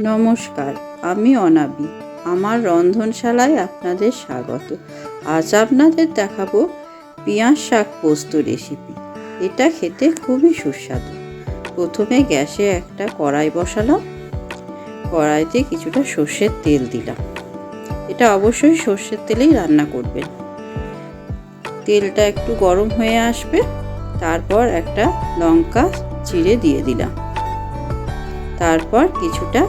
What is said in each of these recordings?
নমস্কার, আমি অনাবি। আমার রন্ধনশালায় আপনাদের স্বাগত। আজ আপনাদের দেখাবো পেঁয়াজ শাক পোস্ত রেসিপি। এটা খেতে খুবই সুস্বাদু। প্রথমে গ্যাসে একটা কড়াই বসালাম। কড়াইতে কিছুটা সর্ষের তেল দিলাম। এটা অবশ্যই সর্ষের তেলেই রান্না করবেন। তেলটা একটু গরম হয়ে আসবে, তারপর একটা লঙ্কা চিড়ে দিয়ে দিলাম। তারপর কিছুটা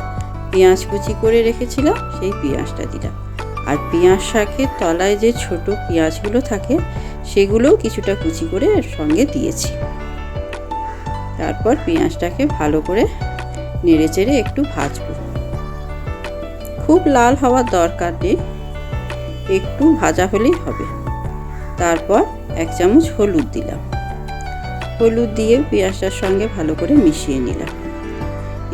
পেঁয়াজ কুচি করে রেখেছিলাম, সেই পেঁয়াজটা দিলাম। আর পেঁয়াজ শাকের তলায় যে ছোট পেঁয়াজগুলো থাকে সেগুলোও কিছুটা কুচি করে এর সঙ্গে দিয়েছি। তারপর পেঁয়াজটাকে ভালো করে নেড়েচেড়ে একটু ভাজবো। খুব লাল হওয়ার দরকার নেই, একটু ভাজা হলেই হবে। তারপর 1 চামচ হলুদ দিলাম। হলুদ দিয়ে পেঁয়াজটার সঙ্গে ভালো করে মিশিয়ে নিলাম।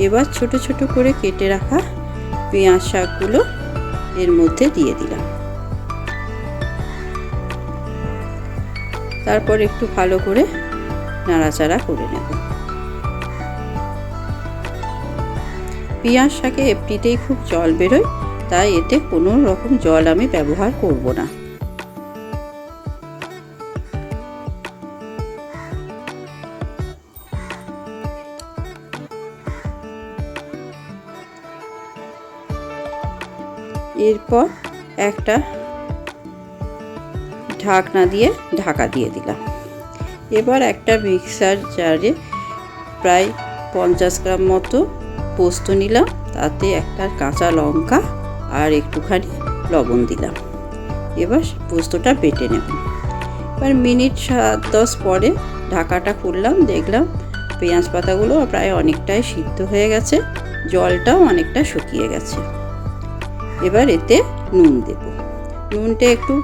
এবার ছোট ছোট করে কেটে রাখা পেঁয়াজ শাকগুলো এর মধ্যে দিয়ে দিলাম। তারপর একটু ভালো করে নাড়াচাড়া করে নেব। পেঁয়াজ শাকে এমনিতেই খুব জল বেরোয়, তাই এতে কোনো রকম জল আমি ব্যবহার করব না। এরপর একটা ঢাকনা দিয়ে ঢাকা দিয়ে দিলাম। এবার একটা মিক্সার জারে প্রায় 50 গ্রাম মতো পোস্ত নিলাম, তাতে একটা কাঁচা লঙ্কা আর একটুখানি লবণ দিলাম। এবার পোস্তটা বেটে নেব। এবার মিনিট 7-10 পরে ঢাকাটা খুললাম, দেখলাম পেঁয়াজ পাতাগুলো প্রায় অনেকটাই সিদ্ধ হয়ে গেছে, জলটাও অনেকটা শুকিয়ে গেছে। এবার এতে নুন দেব। নুনটা একটু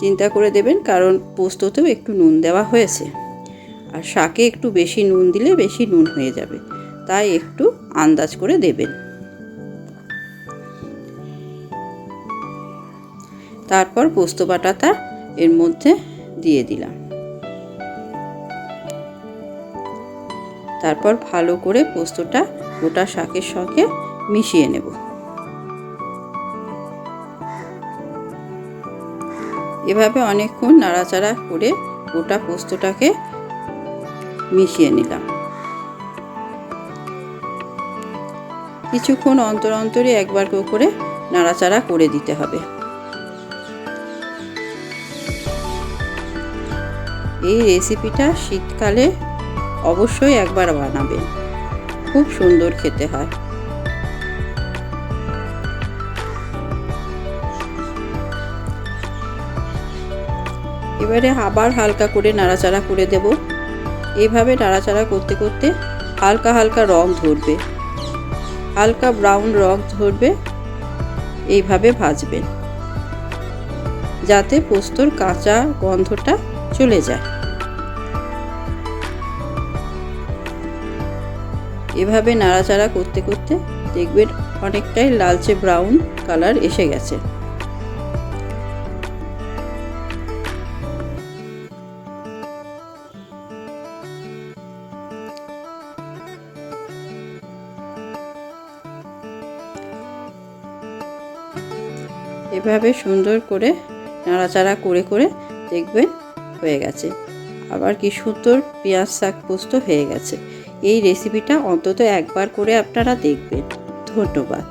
চিন্তা করে দেবেন, কারণ পোস্ততেও একটু নুন দেওয়া হয়েছে। আর শাকে একটু বেশি নুন দিলে বেশি নুন হয়ে যাবে, তাই একটু আন্দাজ করে দেবেন। তারপর পোস্ত বাটাটা এর মধ্যে দিয়ে দিলাম। তারপর ভালো করে পোস্তটা গোটা শাকের সঙ্গে মিশিয়ে নেব। এভাবে অনেকক্ষণ নাড়াচাড়া করে গোটা পোস্তটাকে মিশিয়ে নিলাম। কিছুক্ষণ অন্তর অন্তরে একবার করে নাড়াচাড়া করে দিতে হবে। এই রেসিপিটা শীতকালে অবশ্যই একবার বানাবেন, খুব সুন্দর খেতে হয়। এবারে আবার হালকা করে নাড়াচাড়া করে দেব। এইভাবে নাড়াচাড়া করতে করতে হালকা হালকা রং ধরবে, হালকা ব্রাউন রং ধরবে। এইভাবে ভাজবেন যাতে পোস্তর কাঁচা গন্ধটা চলে যায়। এভাবে নাড়াচাড়া করতে করতে দেখবেন অনেকটাই লালচে ব্রাউন কালার এসে গেছে। এভাবে সুন্দর করে নাড়াচাড়া করে করে দেখবেন হয়ে গেছে। আবার কি সুন্দর পেঁয়াজ শাক পোস্ত হয়ে গেছে। এই রেসিপিটা অন্তত একবার করে আপনারা দেখবেন। ধন্যবাদ।